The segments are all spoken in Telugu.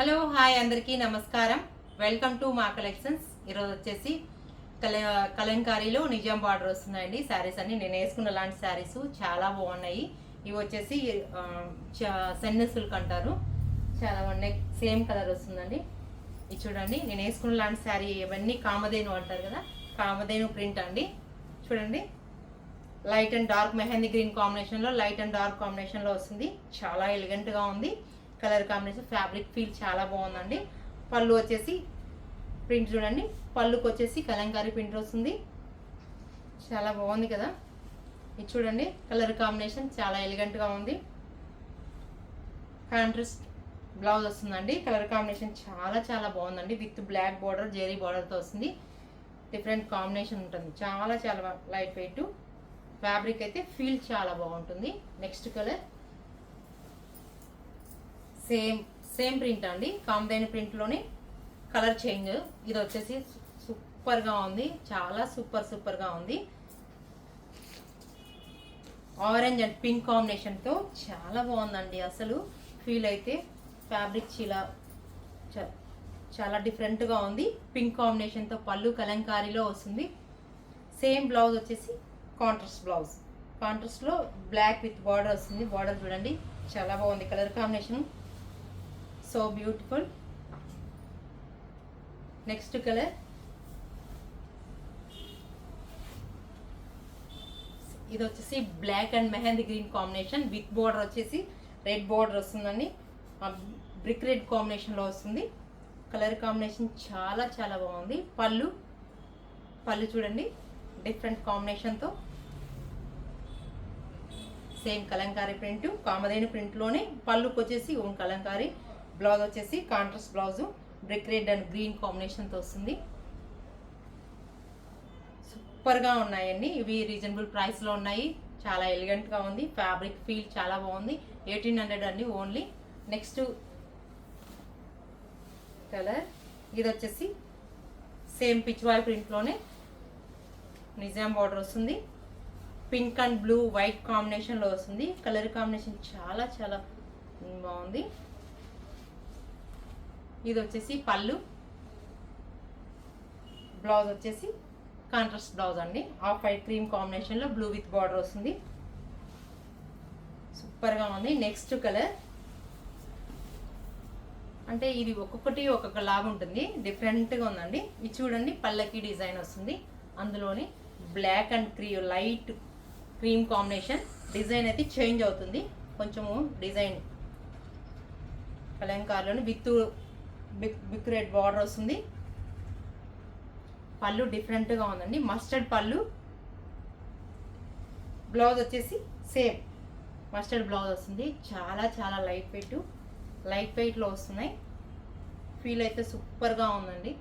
హలో హాయ్ అందరికీ నమస్కారం. వెల్కమ్ టు మా కలెక్షన్స్. ఈరోజు వచ్చేసి కలంకారీలో నిజాం బార్డర్ వస్తున్నాయండి. శారీస్ అన్ని నేను వేసుకున్న లాంటి శారీస్ చాలా బాగున్నాయి. ఇవి వచ్చేసి సెన్న సిల్క్ అంటారు. చాలా బాగున్నాయి. సేమ్ కలర్ వస్తుందండి. ఇది చూడండి, నేను వేసుకున్న లాంటి శారీ. ఇవన్నీ కామధేను అంటారు కదా, కామధేను ప్రింట్ అండి. చూడండి, light and dark mehndi green కాంబినేషన్లో, లైట్ అండ్ డార్క్ కాంబినేషన్లో వస్తుంది. చాలా ఎలిగెంట్గా ఉంది. కలర్ కాంబినేషన్, ఫ్యాబ్రిక్ ఫీల్ చాలా బాగుందండి. పళ్ళు వచ్చేసి ప్రింట్ చూడండి, పళ్ళుకి వచ్చేసి కలంకారీ ప్రింట్ వస్తుంది. చాలా బాగుంది కదా. ఇది చూడండి, కలర్ కాంబినేషన్ చాలా ఎలిగెంట్గా ఉంది. కాంట్రాస్ట్ బ్లౌజ్ వస్తుందండి. కలర్ కాంబినేషన్ చాలా చాలా బాగుందండి. విత్ బ్లాక్ బార్డర్, జెరీ బార్డర్తో వస్తుంది. డిఫరెంట్ కాంబినేషన్ ఉంటుంది. చాలా చాలా లైట్ వెయిట్. ఫ్యాబ్రిక్ అయితే ఫీల్ చాలా బాగుంటుంది. నెక్స్ట్ కలర్ సేమ్ ప్రింట్ అండి. కాంబైన్ ప్రింట్లోనే కలర్ చేంజ్. ఇది వచ్చేసి సూపర్గా ఉంది. చాలా సూపర్గా ఉంది. ఆరెంజ్ అండ్ పింక్ కాంబినేషన్తో చాలా బాగుందండి. అసలు ఫీల్ అయితే ఫ్యాబ్రిక్ చాలా డిఫరెంట్గా ఉంది. పింక్ కాంబినేషన్తో పళ్ళు కలంకారీలో వస్తుంది. సేమ్ బ్లౌజ్ వచ్చేసి కాంట్రాస్ట్ బ్లౌజ్. కాంట్రాస్ట్లో బ్లాక్ విత్ బార్డర్ వస్తుంది. బార్డర్ చూడండి, చాలా బాగుంది. Colour combination so beautiful. Next colour ఇది వచ్చేసి black and mehndi green combination. With border వచ్చేసి రెడ్ బార్డర్ వస్తుందండి. బ్రిక్ రెడ్ కాంబినేషన్లో వస్తుంది. కలర్ కాంబినేషన్ చాలా చాలా బాగుంది. పళ్ళు చూడండి, డిఫరెంట్ కాంబినేషన్తో సేమ్ కలంకారీ ప్రింట్, కామధేను ప్రింట్లోనే పళ్ళుకి వచ్చేసి ఓన్ కలంకారీ. బ్లౌజ్ వచ్చేసి contrast blouse, brick red and green కాంబినేషన్తో వస్తుంది. సూపర్గా ఉన్నాయండి. ఇవి రీజనబుల్ ప్రైస్లో ఉన్నాయి. చాలా ఎలిగెంట్గా ఉంది. ఫ్యాబ్రిక్ ఫీల్ చాలా బాగుంది. 1800 అండి ఓన్లీ. నెక్స్ట్ కలర్ ఇది వచ్చేసి సేమ్ పిచ్వాయ్ ప్రింట్లోనే నిజాం బార్డర్ వస్తుంది. పింక్ అండ్ బ్లూ వైట్ కాంబినేషన్లో వస్తుంది. కలర్ కాంబినేషన్ చాలా చాలా బాగుంది. ఇది వచ్చేసి పళ్ళు. బ్లౌజ్ వచ్చేసి కాంట్రాస్ట్ బ్లౌజ్ అండి. ఆఫ్ వైట్ క్రీమ్ కాంబినేషన్లో బ్లూ విత్ బార్డర్ వస్తుంది. సూపర్గా ఉంది. నెక్స్ట్ కలర్ అంటే ఇది ఒక్కొక్కటి ఒక్కొక్క లాగా ఉంటుంది. డిఫరెంట్గా ఉందండి. ఇది చూడండి, పల్లకి డిజైన్ వస్తుంది. అందులోని black and light cream combination. Design అయితే చేంజ్ అవుతుంది కొంచెము. డిజైన్ కలంకారీలోని విత్ బిగ్ రెడ్ బార్డర్ వస్తుంది. పళ్ళు డిఫరెంట్గా ఉందండి. మస్టర్డ్ పళ్ళు. బ్లౌజ్ వచ్చేసి సేమ్ మస్టర్డ్ బ్లౌజ్ వస్తుంది. చాలా చాలా లైట్ వెయిట్లో వస్తున్నాయి. ఫీల్ అయితే సూపర్గా ఉందండి.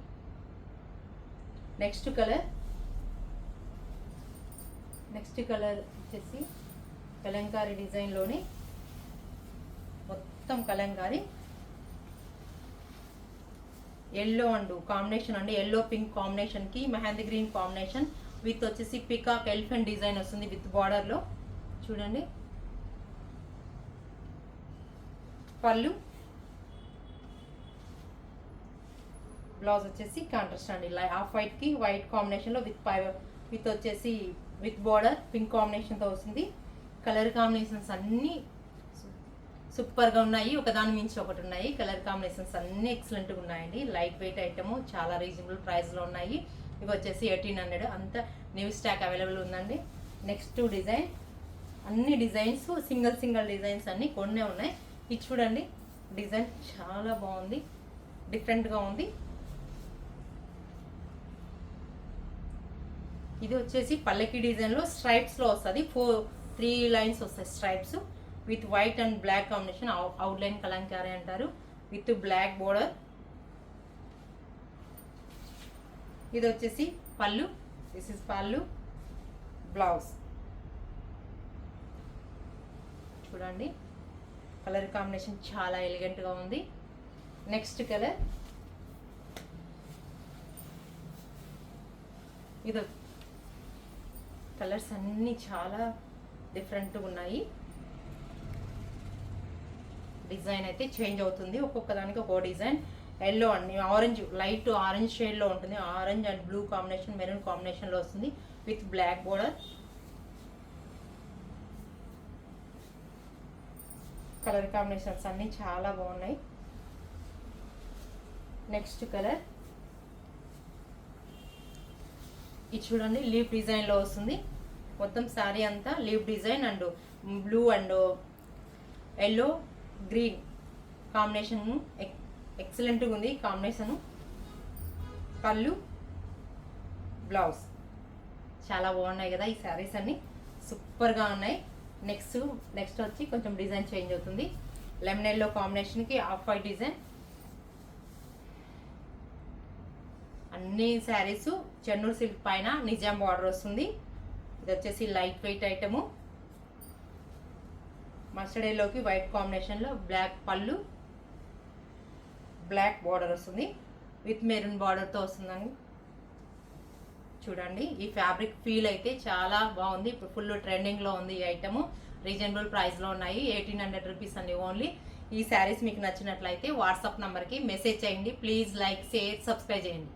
నెక్స్ట్ కలర్ వచ్చేసి కలంకారీ డిజైన్లోని మొత్తం కలంకారీ ఎల్లో అండ్ కాంబినేషన్ అండి. ఎల్లో పింక్ కాంబినేషన్కి మెహందీ గ్రీన్ కాంబినేషన్ విత్ వచ్చేసి పికాక్ ఎలిఫెంట్ డిజైన్ వస్తుంది విత్ బార్డర్లో. చూడండి, పళ్ళు. బ్లౌజ్ వచ్చేసి కాంట్రాస్ట్ అండి. ఆఫ్ వైట్కి వైట్ కాంబినేషన్లో విత్ వచ్చేసి విత్ బార్డర్ పింక్ కాంబినేషన్తో వస్తుంది. కలర్ కాంబినేషన్స్ అన్నీ సూపర్గా ఉన్నాయి. ఒకదాని మించి ఒకటి ఉన్నాయి. కలర్ కాంబినేషన్స్ అన్నీ ఎక్సలెంట్గా ఉన్నాయండి. లైట్ వెయిట్ ఐటము, చాలా రీజనబుల్ ప్రైస్లో ఉన్నాయి. ఇవి వచ్చేసి 1800. అంత న్యూ స్టాక్ అవైలబుల్ ఉందండి. నెక్స్ట్ డిజైన్, అన్ని డిజైన్స్ సింగిల్ డిజైన్స్ అన్నీ కొన్నే ఉన్నాయి. ఇది చూడండి, డిజైన్ చాలా బాగుంది, డిఫరెంట్గా ఉంది. ఇది వచ్చేసి పల్లకి డిజైన్లో స్ట్రైప్స్లో వస్తుంది. 3 లైన్స్ వస్తాయి stripes with white and black combination. Outline Kalamkari అంటారు. With black border. ఇది వచ్చేసి pallu. This is pallu. Blouse చూడండి, కలర్ కాంబినేషన్ చాలా ఎలిగెంట్గా ఉంది. నెక్స్ట్ కలర్ ఇది. కలర్స్ అన్నీ చాలా డిఫరెంట్గా ఉన్నాయి. డిజైన్ అయితే చేంజ్ అవుతుంది, ఒక్కొక్క దానికి ఒక్కో డిజైన్. ఎల్లో అండి, ఆరెంజ్, లైట్ ఆరెంజ్ షేడ్లో ఉంటుంది. Orange and blue combination, maroon కాంబినేషన్లో వస్తుంది with black border. Colour combinations అన్నీ చాలా బాగున్నాయి. నెక్స్ట్ కలర్ ఇది చూడండి, లీఫ్ డిజైన్లో వస్తుంది. మొత్తం శారీ అంతా leaf design and blue and yellow green combination ఎక్సలెంట్గా ఉంది కాంబినేషను. పళ్ళు, బ్లౌజ్ చాలా బాగున్నాయి కదా ఈ శారీస్ అన్నీ, సూపర్గా ఉన్నాయి. నెక్స్ట్ వచ్చి కొంచెం డిజైన్ చేంజ్ అవుతుంది. లెమన్ ఎల్లో కాంబినేషన్కి ఆఫ్ వైట్ డిజైన్. అన్ని శారీస్ చెన్నూరు సిల్క్ పైన నిజాం బార్డర్ వస్తుంది. ఇది వచ్చేసి లైట్ వెయిట్ ఐటము. మస్టర్డ్ ఎల్లోకి వైట్ కాంబినేషన్లో బ్లాక్ పళ్ళు, బ్లాక్ బార్డర్ వస్తుంది విత్ మెరూన్ బార్డర్తో వస్తుందండి. చూడండి, ఈ ఫ్యాబ్రిక్ ఫీల్ అయితే చాలా బాగుంది. ఇప్పుడు ఫుల్ ట్రెండింగ్లో ఉంది ఈ ఐటము. రీజనబుల్ ప్రైస్లో ఉన్నాయి, 1800 రూపీస్ అండి ఓన్లీ. ఈ శారీస్ మీకు నచ్చినట్లయితే వాట్సాప్ నెంబర్కి మెసేజ్ చేయండి. ప్లీజ్ లైక్, షేర్, సబ్స్క్రైబ్ చేయండి.